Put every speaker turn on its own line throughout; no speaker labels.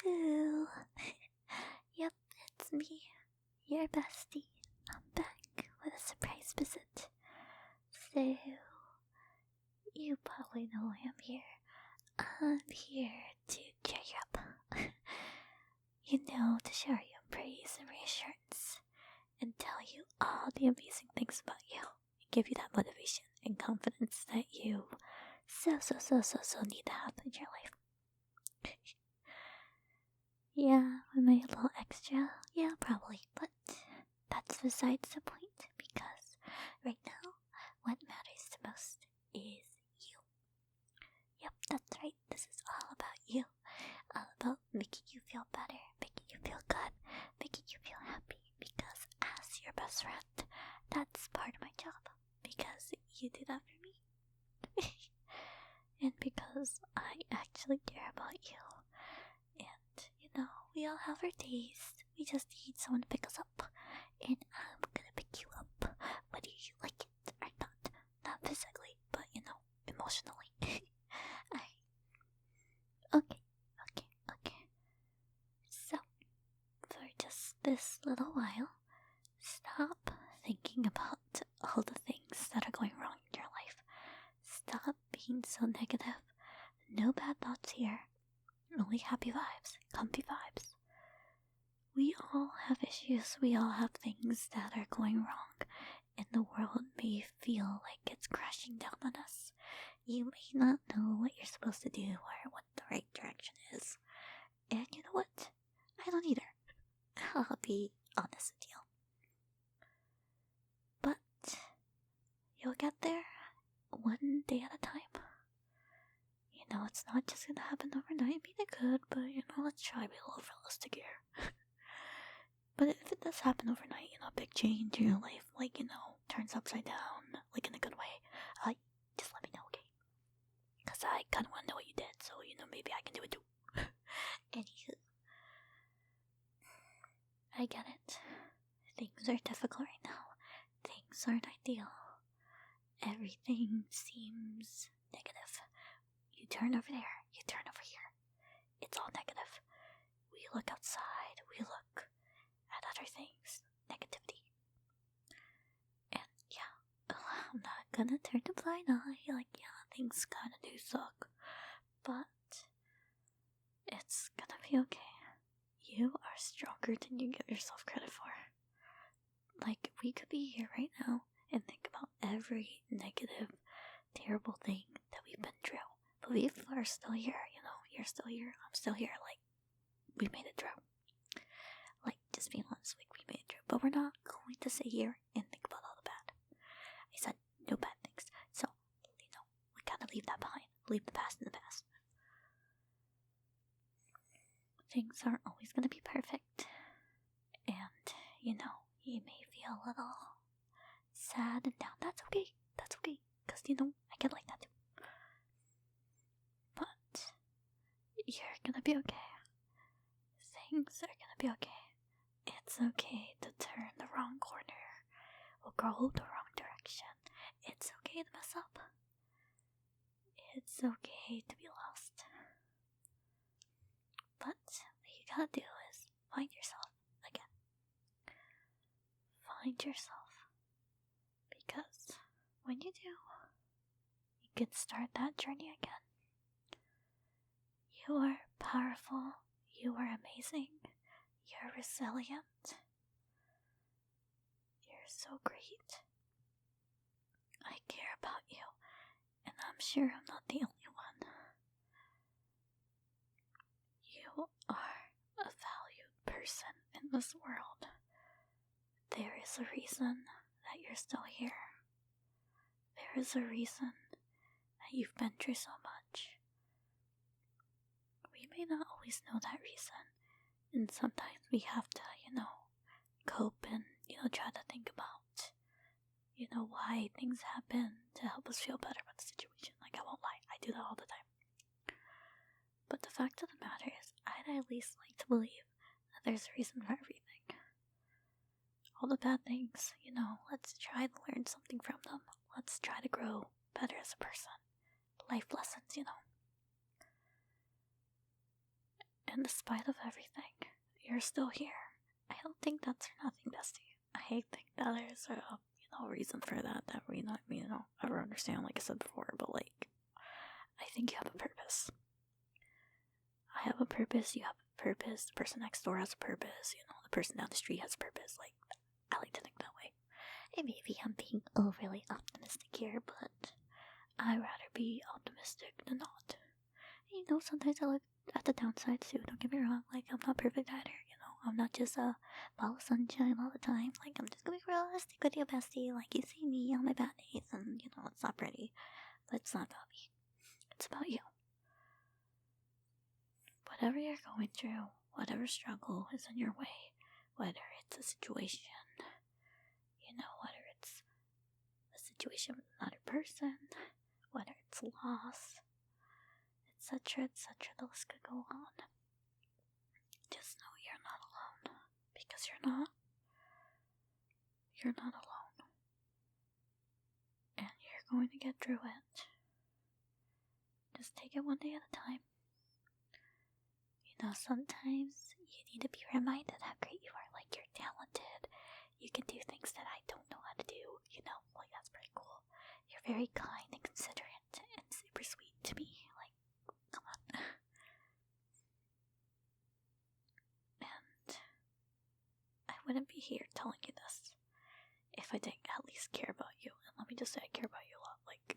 Hello. Yep, it's me, your bestie. I'm back with a surprise visit. So, you probably know why I'm here. I'm here to cheer you up. To shower you in praise and reassurance, and tell you all the amazing things about you, and give you that motivation and confidence that you so need to have in your life. Yeah, I made a little extra. Yeah, probably, but that's besides the point, because right now, what matters the most is you. Yep, that's right, this is all about you. All about making you feel better, making you feel good, making you feel happy, because as your best friend, that's part of my job, because you do that for me. And because I actually care about you. And, we all have our days. We just need someone to pick us up. And I'm gonna pick you up, whether you like it or not. Not physically, but, emotionally. Okay. So, for just this little while, stop thinking about all the things that are going wrong in your life. Stop being so negative. No bad thoughts here. Only happy vibes, comfy vibes. We all have issues, we all have things that are going wrong, and the world may feel like it's crashing down on us. You may not know what you're supposed to do or what the right direction is. And you know what? I don't either. I'll be honest with you. But you'll get there one day at a time. It's not just gonna happen overnight. I mean, it could, but let's try to be a little realistic here. But if it does happen overnight, a big change in your life, turns upside down, in a good way, just let me know, okay? Because I kind of want to know what you did, so, maybe I can do it too. Anywho, I get it. Things are difficult right now. Things aren't ideal. Everything seems negative. You turn over there, you turn over here. It's all negative. We look outside, we look at other things. Negativity. And yeah, I'm not gonna turn a blind eye. Things kinda do suck. But it's gonna be okay. You are stronger than you give yourself credit for. We could be here right now and think about every negative, terrible thing that we've been through. But we are still here, you're still here, I'm still here, we made it through. Just being honest, we made it through. But we're not going to sit here and think about all the bad. I said no bad things. So, we gotta leave that behind. Leave the past in the past. Things aren't always gonna be perfect. And, you may feel a little sad and down. That's okay. Because, I get like that too. But you're gonna be okay. Things are gonna be okay. It's okay to turn the wrong corner or go the wrong direction. It's okay to mess up. It's okay to be lost. But what you gotta do is find yourself again. Find yourself. Because when you do, you can start that journey again. You are powerful. You are amazing. You're resilient. You're so great. I care about you, and I'm sure I'm not the only one. You are a valued person in this world. There is a reason that you're still here. There is a reason that you've been through so much. We may not always know that reason, and sometimes we have to, cope and, try to think about, why things happen to help us feel better about the situation. I won't lie, I do that all the time. But the fact of the matter is, I'd at least like to believe that there's a reason for everything. All the bad things, let's try to learn something from them. Let's try to grow better as a person. Life lessons, in spite of everything, you're still here. I don't think that's for nothing, bestie. I think that there's a reason for that we not ever understand, like I said before, but like I think you have a purpose. I have a purpose, you have a purpose, the person next door has a purpose, the person down the street has a purpose. Like, I like to think that way. And maybe I'm being overly optimistic here, but I'd rather be optimistic than not. Sometimes I look at the downside too, don't get me wrong, like, I'm not perfect either, I'm not just a ball of sunshine all the time, like, I'm just gonna be realistic with you, bestie, like, you see me on my bad days, and, it's not pretty, but it's not about me, it's about you. Whatever you're going through, whatever struggle is in your way, whether it's a situation, whether it's a situation with another person, whether it's loss, etc., the list could go on. Just know you're not alone, because you're not. You're not alone. And you're going to get through it. Just take it one day at a time. Sometimes you need to be reminded how great you are. Like, you're talented. You can do things that I don't know how to do. Like, that's pretty cool. You're very kind and considerate and super sweet to me. Like, come on. And I wouldn't be here telling you this if I didn't at least care about you. And let me just say, I care about you a lot. Like,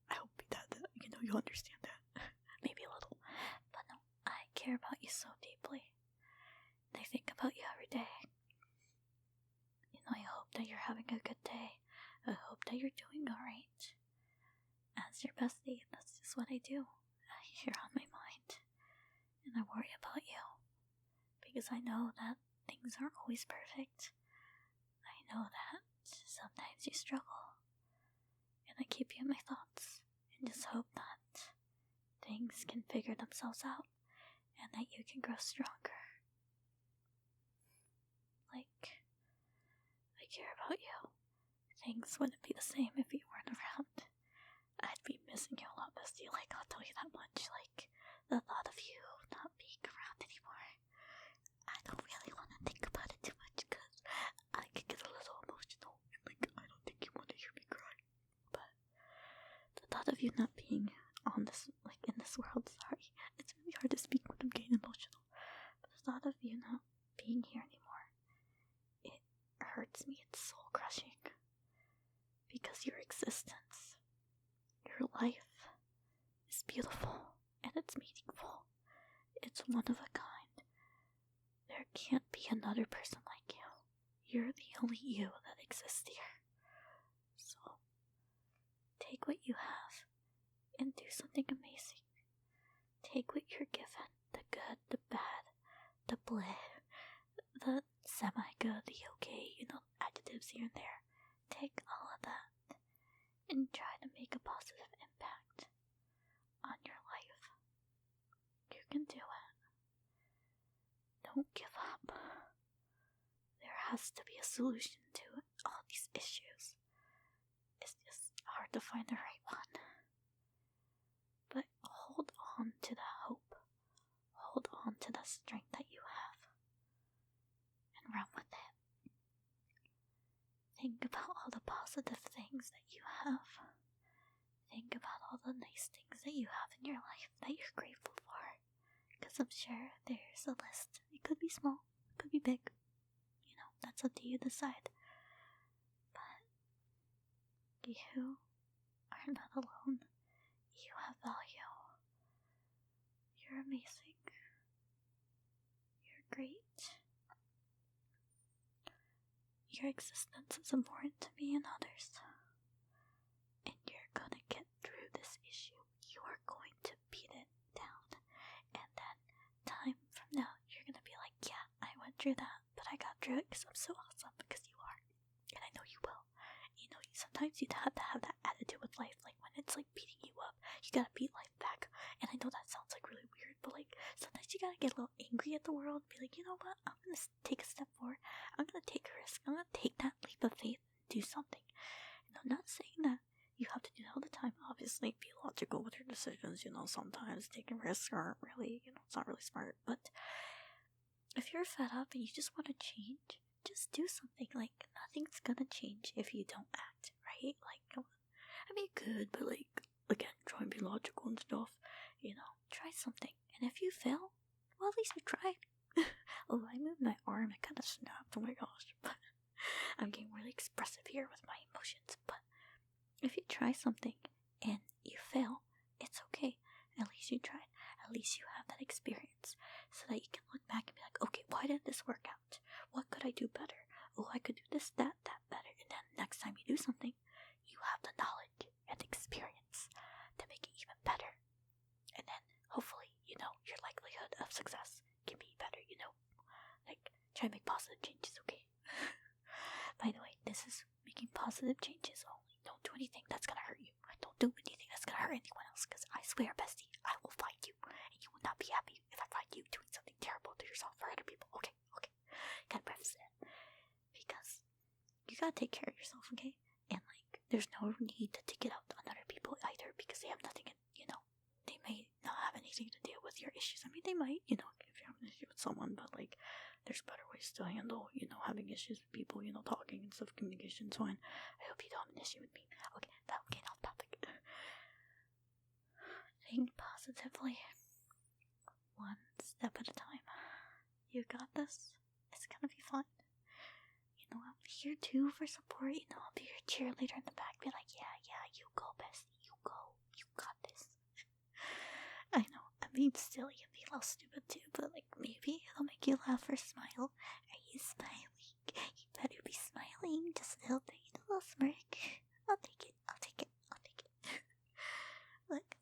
I hope that you understand that. Maybe a little. But no, I care about you so deeply. And I think about you every day. I hope that you're having a good day. I hope that you're doing alright. As your bestie, that's just what I do. You're on my mind. And I worry about you. Because I know that things aren't always perfect. I know that sometimes you struggle. And I keep you in my thoughts. And just hope that things can figure themselves out. And that you can grow stronger. Like, I care about you. Things wouldn't be the same if you weren't around. I'd be missing you a lot, bestie. Like, I'll tell you that much. Like, the thought of you not being around anymore. I don't really want to think about it too much because I could get a little emotional. And, like, I don't think you want to hear me cry. But the thought of you not being on this, like, in this world, sorry. It's really hard to speak when I'm getting emotional. But the thought of you not being here anymore, it hurts me. It's soul crushing. Because your existence, your life, is beautiful and it's meaningful. It's one of a kind. There can't be another person like you. You're the only you that exists here. So, take what you have and do something amazing. Take what you're given, the good, the bad, the bleh, the semi-good, the okay, adjectives here and there. Take all of that and try to make a positive impact on your life. You can do it. Don't give up. There has to be a solution to all these issues. It's just hard to find the right one. But hold on to the hope. Hold on to the strength that you have. And run with it. Think about all the positive things that you have. Think about all the nice things that you have in your life that you're grateful for. Because I'm sure there's a list. It could be small, it could be big. That's up to you to decide. But you are not alone. You have value. You're amazing. You're great. Your existence is important to me and others. And you're gonna get through this issue. You are going to beat it down. And then, time from now, you're gonna be like, yeah, I went through that, but I got through it because I'm so awesome, because you are. And I know you will. Sometimes you have to have that attitude with life. Like, when it's like beating you up, you gotta beat life back. And I know that sounds like really weird, but like, sometimes you gotta get a little angry at the world and be like, you know what, I'm gonna take a step forward. I'm gonna take a risk. I'm gonna take that leap of faith and do something. And I'm not saying that You have to do that all the time. Obviously, be logical with your decisions. Sometimes taking risks aren't really, it's not really smart. But if you're fed up and you just want to change, just do something. Like, nothing's gonna change if you don't act, right? Like, I mean, you could, but again, try and be logical and stuff. Try something. And if you fail, well, at least you tried. Oh, I moved my arm. It kind of snapped. Oh my gosh. But I'm getting really expressive here with my emotions. But if you try something and you fail, it's okay. At least you tried. At least you have that experience so that you can look back and be like, okay, why did this work out? What could I do better? Oh, I could do this, that better. And then next time you do something, you have the knowledge and experience to make it even better. And then hopefully, your likelihood of success can be better, Like, try to make positive changes, okay? By the way, this is making positive changes only. Don't do anything that's gonna hurt you. Don't do anything that's gonna hurt anyone else, because I swear, bestie, I will find you, and you will not be happy if I find you doing something terrible to yourself or other people. Okay? Gotta preface that. Because you gotta take care of yourself, okay? And, there's no need to take it out on other people either, because they have nothing, they may not have anything to deal with your issues. I mean, they might, if you have an issue with someone, but, there's better ways to handle, having issues with people, talking and stuff. Communication's fine. I hope you don't have an issue with me. Okay, that will get off topic. Think positively. One step at a time. You got this. It's gonna be fun. I'm here too for support. I'll be your cheerleader in the back. Be like, yeah, you go, bestie. You go. You got this. I know, I'm being silly and being a little stupid too, but maybe it'll make you laugh or smile. Are you smiling? You better be smiling. Just a little thing, a little smirk. I'll take it. Look,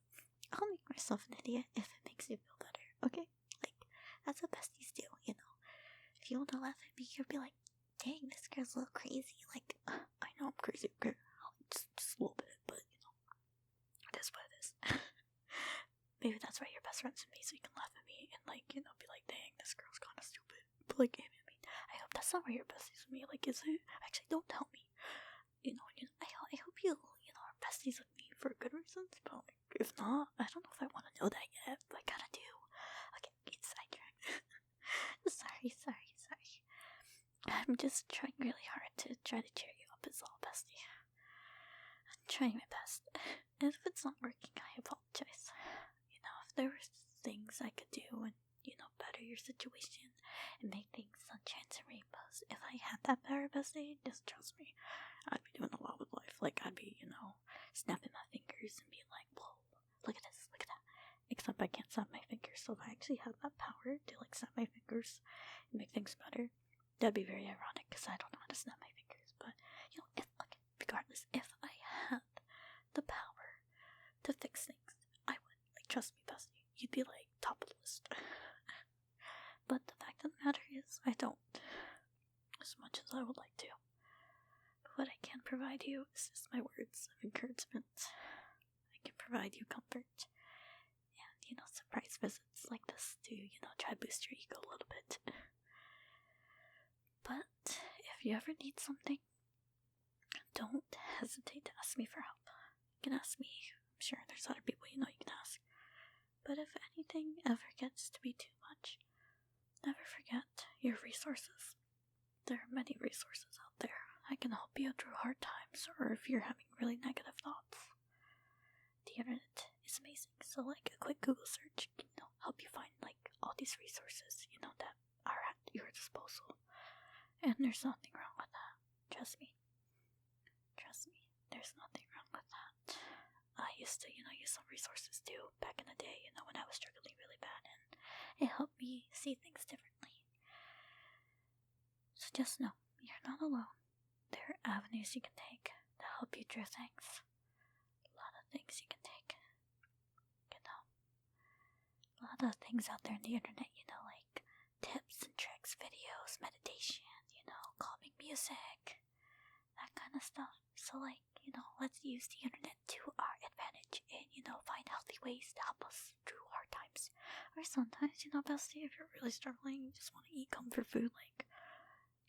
I'll make myself an idiot if it makes you feel better, okay? That's what besties do, If you want to laugh at me, you'll be like, dang, this girl's a little crazy. I know I'm crazy, okay? Just a little bit, but, it is what it is. Maybe that's why you're best friends with me, so you can laugh at me and, be like, dang, this girl's kind of stupid. But, I hope that's not why you're besties with me. Is it? Actually, don't tell me. I hope you, are besties with me for good reasons, but, if not, I don't know if I want to know that yet, but I kinda do. Okay, get sidetracked. Sorry. I'm just trying really hard to try to cheer you up, is all, bestie. I'm trying my best. And if it's not working, I apologize. If there were things I could do and, better your situation and make things sunshines and rainbows, if I had that power, bestie, just trust me, I'd be doing a lot with life. I'd be, snapping my fingers and being like, whoa, look at this, look at that. Except I can't snap my fingers, so if I actually had that power to, snap my fingers and make things better, that'd be very ironic, because I don't know how to snap my fingers. But, regardless, if I had the power to fix things, I would. Trust me, bestie, you'd be, top of the list. But the fact of the matter is, I don't. As much as I would like to. But what I can provide you is just my words of encouragement. I can provide you comfort. And, surprise visits like this to, try to boost your ego a little bit. But if you ever need something, don't hesitate to ask me for help. You can ask me. I'm sure there's other people you can ask. But if anything ever gets to be too much, never forget your resources. There are many resources out there. I can help you through hard times, or if you're having really negative thoughts. The internet is amazing, so a quick Google search can help you find all these resources, that are at your disposal. And there's nothing wrong with that. Trust me, there's nothing wrong with that. I used to, use some resources too back in the day, when I was struggling really bad, and it helped me see things differently. So just know, you're not alone. There are avenues you can take to help you through things. A lot of things you can take. A lot of things out there on the internet, tips and tricks, videos, meditation, calming music, that kind of stuff. So, let's use the internet to our advantage and, find healthy ways to help us through hard times. Or sometimes, bestie, if you're really struggling, you just want to eat comfort food,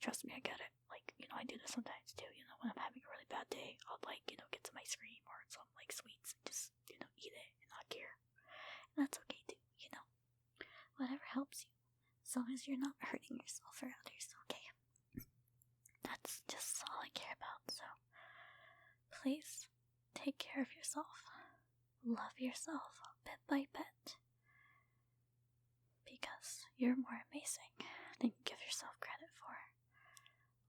Trust me, I get it. Like, I do this sometimes too, when I'm having a really bad day, I'll, like, get some ice cream or some, like, sweets and just, eat it and not care. And that's okay too, Whatever helps you, as long as you're not hurting yourself or others, okay? That's just all I care about, so please take care of yourself. Love yourself bit by bit. Because you're more amazing than you give yourself credit for.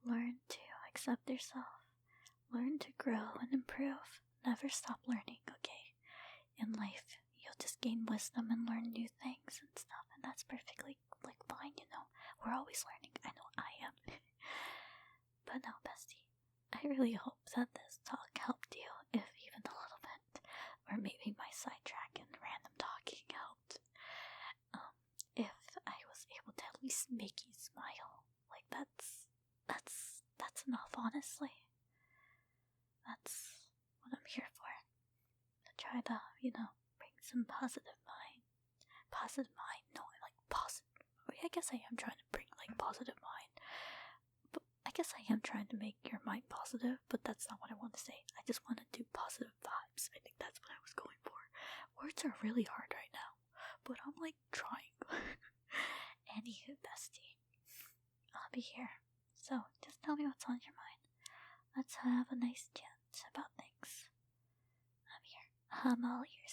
Learn to accept yourself. Learn to grow and improve. Never stop learning, okay? In life, you'll just gain wisdom and learn new things and stuff, and that's perfectly, like, fine, We're always learning. I know I am. But no, bestie, I really hope that this talk helped you, if even a little bit. Or maybe my sidetrack and random talking helped. If I was able to at least make you smile, like, that's enough, honestly. That's what I'm here for. To try to, bring some positive mind. No, I like positive. I guess I am trying to bring, like, positive mind. But I guess I am trying to make your mind positive, but that's not what I want to say. I just want to do positive vibes. I think that's what I was going for. Words are really hard right now, but I'm, like, trying. Anywho, bestie, I'll be here. So, just tell me what's on your mind. Let's have a nice chat about things. I'm here. I'm all ears.